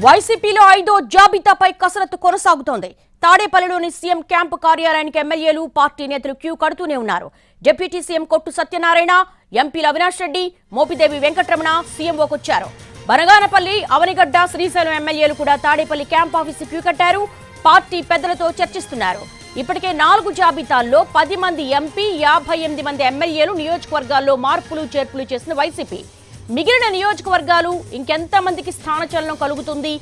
వైసీపీలో 5వ జాబితాపై కసరత్తు కొనసాగుతోంది. తాడేపల్లిలోని సీఎం క్యాంపు కార్యాలయానికి ఎమ్మెల్యేలు, పార్టీ నేతలు క్యూ కడుతూనే ఉన్నారు. డిప్యూటీ సీఎం కొట్టు సత్యనారాయణ, ఎంపీలు అవినాష్ రెడ్డి, మోపిదేవి వెంకటరమణ సీఎంఓకొచ్చారు. బనగానపల్లి, అవనిగడ్డ, శ్రీశైలం ఎమ్మెల్యేలు కూడా తాడేపల్లి క్యాంప్ ఆఫీసు క్యూ కట్టారు. పార్టీ పెద్దలతో చర్చిస్తున్నారు. ఇప్పటికే 4 జాబితాల్లో 10 మంది ఎంపీ, 58 మంది ఎమ్మెల్యేలు నియోజకవర్గాల్లో మార్పులు చేర్పులు చేసిన వైసీపీ. మిగిలిన నియోజకవర్గాలు ఇంకెంత మందికి స్థానచలనం కలుగుతుంది,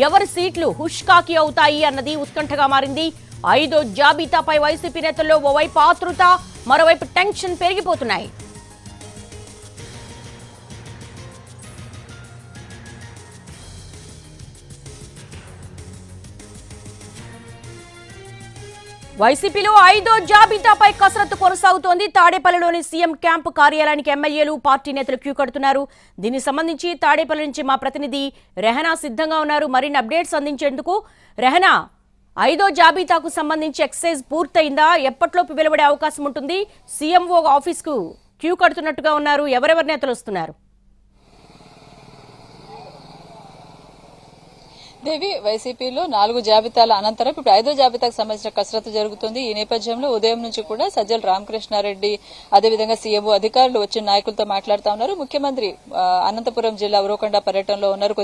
ఎవరి సీట్లు హుష్కాకి అవుతాయి అన్నది ఉత్కంఠగా మారింది. 5వ జాబితాపై వైసీపీ నేతల్లో ఓవైపు ఆతృత, మరోవైపు టెన్షన్ పెరిగిపోతున్నాయి. వైసీపీలో 5వ జాబితాపై కసరత్తు కొనసాగుతోంది. తాడేపల్లిలోని సీఎం క్యాంపు కార్యాలయానికి ఎమ్మెల్యేలు, పార్టీ నేతలు క్యూ కడుతున్నారు. దీనికి సంబంధించి తాడేపల్లి నుంచి మా ప్రతినిధి రెహనా సిద్ధంగా ఉన్నారు మరిన్ని అప్డేట్స్ అందించేందుకు. రెహనా, 5వ జాబితాకు సంబంధించి ఎక్సైజ్ పూర్తయిందా? ఎప్పట్లోపు వెలువడే అవకాశం ఉంటుంది? సీఎంఓ ఆఫీస్కు క్యూ కడుతున్నట్టుగా ఉన్నారు. ఎవరెవరి నేతలు వస్తున్నారు? దేవి, వైసీపీలో 4 జాబితాల అనంతరం ఇప్పుడు 5వ జాబితాకు సంబంధించిన కసరత్తు జరుగుతుంది. ఈ నేపథ్యంలో ఉదయం నుంచి కూడా సజ్జల రామకృష్ణారెడ్డి, అదేవిధంగా సీఎంఓ అధికారులు వచ్చిన నాయకులతో మాట్లాడుతూ ఉన్నారు. ముఖ్యమంత్రి అనంతపురం జిల్లా ఉరవకొండ పర్యటనలో ఉన్నారు.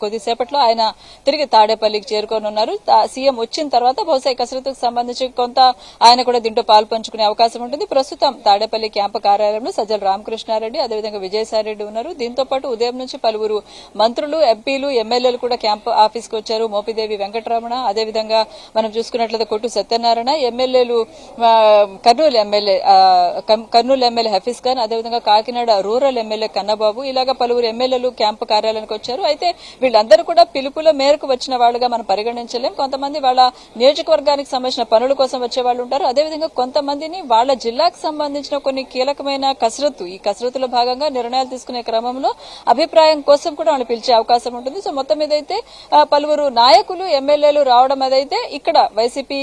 కొద్దిసేపట్లో ఆయన తిరిగి తాడేపల్లికి చేరుకోనున్నారు. సీఎం వచ్చిన తర్వాత బహుశా ఈ కసరత్తుకు సంబంధించి కొంత ఆయన కూడా దీంట్లో పాలు పంచుకునే అవకాశం ఉంటుంది. ప్రస్తుతం తాడేపల్లి క్యాంపు కార్యాలయంలో సజ్జల రామకృష్ణారెడ్డి, అదేవిధంగా విజయసాయిరెడ్డి ఉన్నారు. దీంతో పాటు ఉదయం నుంచి పలువురు మంత్రులు, ఎంపీలు, ఎమ్మెల్యేలు కూడా క్యాంపు ఆఫీస్ వచ్చారు. మోపిదేవి వెంకటరమణ, అదేవిధంగా మనం చూసుకున్నట్లయితే కొట్టు సత్యనారాయణ, ఎమ్మెల్యేలు కర్నూలు ఎమ్మెల్యే హఫీజ్ ఖాన్, అదేవిధంగా కాకినాడ రూరల్ ఎమ్మెల్యే కన్నబాబు, ఇలాగా పలువురు ఎమ్మెల్యేలు క్యాంపు కార్యాలయానికి వచ్చారు. అయితే వీళ్ళందరూ కూడా పిలుపుల మేరకు వచ్చిన వాళ్ళుగా మనం పరిగణించలేం. కొంతమంది వాళ్ళ నియోజకవర్గానికి సంబంధించిన పనుల కోసం వచ్చే వాళ్ళు ఉంటారు. అదేవిధంగా కొంతమందిని వాళ్ళ జిల్లాకు సంబంధించిన కొన్ని కీలకమైన ఈ కసరత్తులో భాగంగా నిర్ణయాలు తీసుకునే క్రమంలో అభిప్రాయం కోసం కూడా వాళ్ళు పిలిచే అవకాశం ఉంటుంది. సో మొత్తం మీద అయితే పలువురు నాయకులు, ఎమ్మెల్యేలు రావడం అదైతే ఇక్కడ వైసీపీ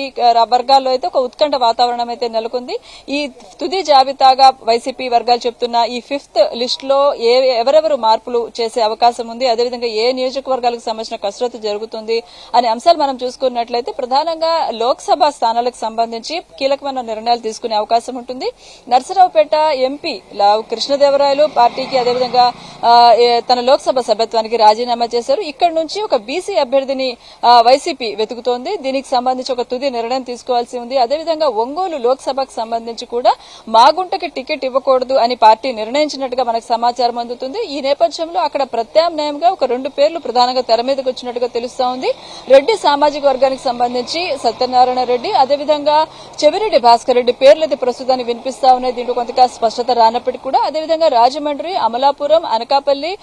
వర్గాల్లో అయితే ఒక ఉత్కంఠ వాతావరణం అయితే నెలకొంది. ఈ తుది జాబితాగా వైసీపీ వర్గాలు చెప్తున్న ఈ 5th లిస్ట్ లో ఎవరెవరు మార్పులు చేసే అవకాశం ఉంది, అదేవిధంగా ఏ నియోజకవర్గాలకు సంబంధించిన కసరత్తు జరుగుతుంది అనే అంశాలు మనం చూసుకున్నట్లయితే ప్రధానంగా లోక్సభ స్థానాలకు సంబంధించి కీలకమైన నిర్ణయాలు తీసుకునే అవకాశం ఉంటుంది. నర్సరావుపేట ఎంపీ లావు కృష్ణదేవరాయలు పార్టీకి, అదేవిధంగా తన లోక్సభ సభ్యత్వానికి రాజీనామా చేశారు. ఇక్కడ నుంచి ఒక బీసీ అభ్యర్థిని వైసీపీ వెతుకుతోంది. దీనికి సంబంధించి ఒక తుది నిర్ణయం తీసుకోవాల్సి ఉంది. అదేవిధంగా ఒంగోలు లోక్సభకు సంబంధించి కూడా మాగుంటకి టికెట్ ఇవ్వకూడదు అని పార్టీ నిర్ణయించినట్టుగా మనకు సమాచారం అందుతుంది. ఈ నేపథ్యంలో అక్కడ ప్రత్యామ్నాయంగా ఒక 2 పేర్లు ప్రధానంగా తెర మీదకి వచ్చినట్టుగా తెలుస్తా ఉంది. రెడ్డి సామాజిక వర్గానికి సంబంధించి సత్యనారాయణ రెడ్డి, అదేవిధంగా చెవిరెడ్డి భాస్కర్ రెడ్డి పేర్లు అయితే ప్రస్తుతానికి వినిపిస్తా ఉన్నాయి. దీంట్లో కొంత స్పష్టత రానప్పటికీ కూడా అదేవిధంగా రాజమండ్రి, అమలాపురం, అనకాపల్లి,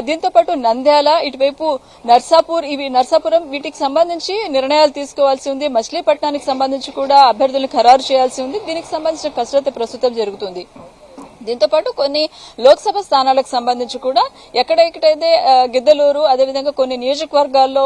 దీంతో పాటు నంద్యాల, ఇటువైపు నర్సాపురం వీటికి సంబంధించి నిర్ణయాలు తీసుకోవాల్సి ఉంది. మచిలీపట్నానికి సంబంధించి కూడా అభ్యర్థులను ఖరారు చేయాల్సి ఉంది. దీనికి సంబంధించిన కసరత్తు ప్రస్తుతం జరుగుతుంది. దీంతో పాటు కొన్ని లోక్సభ స్థానాలకు సంబంధించి కూడా ఎక్కడెక్కడైతే గిద్దలూరు, అదేవిధంగా కొన్ని నియోజకవర్గాల్లో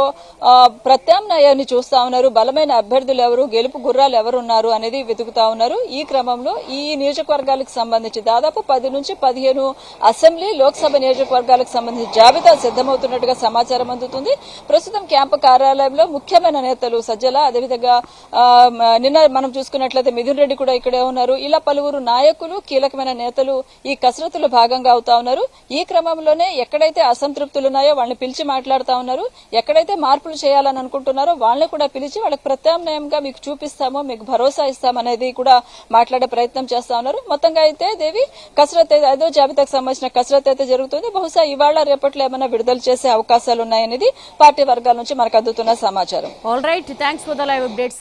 ప్రత్యామ్నాయాన్ని చూస్తా ఉన్నారు. బలమైన అభ్యర్థులు ఎవరు, గెలుపు గుర్రాలు ఎవరున్నారు అనేది వెతుకుతా ఉన్నారు. ఈ క్రమంలో ఈ నియోజకవర్గాలకు సంబంధించి దాదాపు 10 నుంచి 15 అసెంబ్లీ, లోక్సభ నియోజకవర్గాలకు సంబంధించి జాబితా సిద్దమవుతున్నట్టుగా సమాచారం అందుతుంది. ప్రస్తుతం క్యాంపు కార్యాలయంలో ముఖ్యమైన నేతలు సజ్జల, అదేవిధంగా నిన్న మనం చూసుకున్నట్లయితే మిథున్ రెడ్డి కూడా ఇక్కడే ఉన్నారు. ఇలా పలువురు నాయకులు, కీలకమైన నేతలు ఈ కసరత్తులో భాగంగా అవుతా ఉన్నారు. ఈ క్రమంలోనే ఎక్కడైతే అసంతృప్తులు ఉన్నాయో వాళ్ళని పిలిచి మాట్లాడుతా ఉన్నారు. ఎక్కడైతే మార్పులు చేయాలని అనుకుంటున్నారో వాళ్ళని కూడా పిలిచి వాళ్ళకి ప్రత్యామ్నాయంగా మీకు చూపిస్తామో, మీకు భరోసా ఇస్తామనేది కూడా మాట్లాడే ప్రయత్నం చేస్తా ఉన్నారు. మొత్తంగా అయితే దేవి కసరత్ 5వ జాబితాకు సంబంధించిన కసరత్ అయితే జరుగుతుంది. బహుశా ఇవాళ రేపట్లో ఏమైనా విడుదల చేసే అవకాశాలు ఉన్నాయనేది పార్టీ వర్గాల నుంచి మనకు అందుతున్న సమాచారం. All right, thanks for the live updates.